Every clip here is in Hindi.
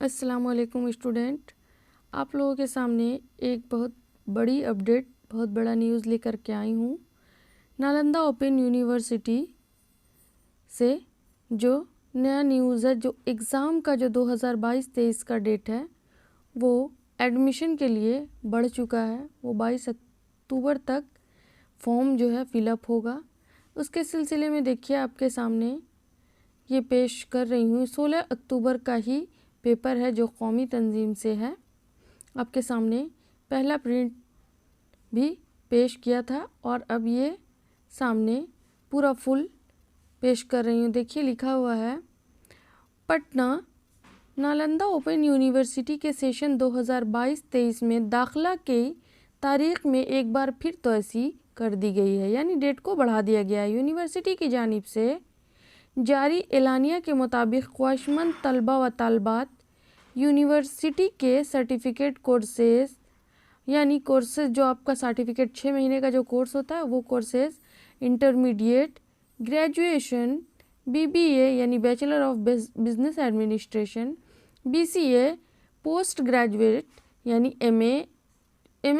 अस्सलाम वालेकुम स्टूडेंट, आप लोगों के सामने एक बहुत बड़ी अपडेट, बहुत बड़ा न्यूज़ लेकर के आई हूँ। नालंदा ओपन यूनिवर्सिटी से जो नया न्यूज़ है, जो एग्ज़ाम का जो 2022-23 का डेट है वो एडमिशन के लिए बढ़ चुका है। वो 22 अक्टूबर तक फॉर्म जो है फिलअप होगा। उसके सिलसिले में देखिए आपके सामने ये पेश कर रही हूँ। 16 अक्टूबर का ही पेपर है जो कौमी तंजीम से है। आपके सामने पहला प्रिंट भी पेश किया था और अब ये सामने पूरा फुल पेश कर रही हूँ। देखिए लिखा हुआ है, पटना नालंदा ओपन यूनिवर्सिटी के सेशन 2022-23 में दाखिला की तारीख में एक बार फिर तोसी कर दी गई है, यानी डेट को बढ़ा दिया गया है। यूनिवर्सिटी की जानिब से जारी एलानिया के मुताबिक ख्वाहिशमंद तलबा व तालबात यूनिवर्सिटी के सर्टिफिकेट कोर्सेज, यानी कोर्सेज जो आपका सर्टिफिकेट 6 महीने का जो कोर्स होता है वो कोर्सेज, इंटरमीडिएट, ग्रेजुएशन, बीबीए यानी bachelor of business administration, BCA, post graduate यानी एमए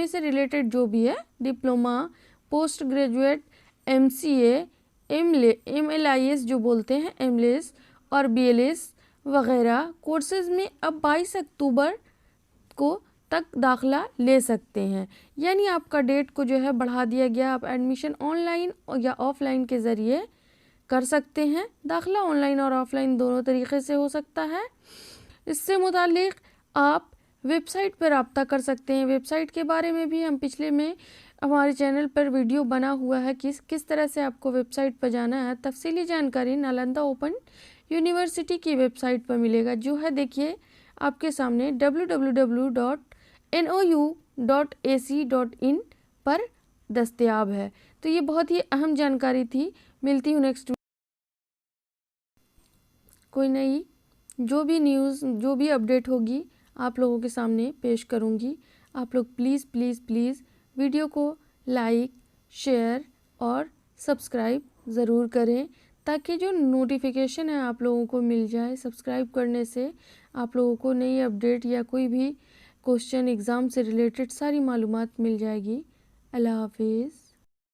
से रिलेटेड जो भी है, diploma, post graduate, MCA, MLIS जो बोलते हैं, एमलेस और बीएलएस वगैरह कोर्सेज में अब 22 अक्टूबर को तक दाखिला ले सकते हैं। यानी आपका डेट को जो है बढ़ा दिया गया। आप एडमिशन ऑनलाइन या ऑफलाइन के ज़रिए कर सकते हैं। दाखिला ऑनलाइन और ऑफलाइन दोनों तरीक़े से हो सकता है। इससे मुताल्लिक़ आप वेबसाइट पर रब्ता कर सकते हैं। वेबसाइट के बारे में भी हम पिछले में हमारे चैनल पर वीडियो बना हुआ है कि किस तरह से आपको वेबसाइट पर जाना है। तफसीली जानकारी नालंदा ओपन यूनिवर्सिटी की वेबसाइट पर मिलेगा, जो है देखिए आपके सामने www.nou.ac.in पर दस्तयाब है। तो ये बहुत ही अहम जानकारी थी। मिलती हूँ नेक्स्ट कोई नई जो भी न्यूज़, जो भी अपडेट होगी आप लोगों के सामने पेश करूँगी। आप लोग प्लीज़ प्लीज़ प्लीज़ वीडियो को लाइक, शेयर और सब्सक्राइब ज़रूर करें, ताकि जो नोटिफिकेशन है आप लोगों को मिल जाए। सब्सक्राइब करने से आप लोगों को नई अपडेट या कोई भी क्वेश्चन एग्ज़ाम से रिलेटेड सारी मालूमात मिल जाएगी। अल्लाह हाफिज़।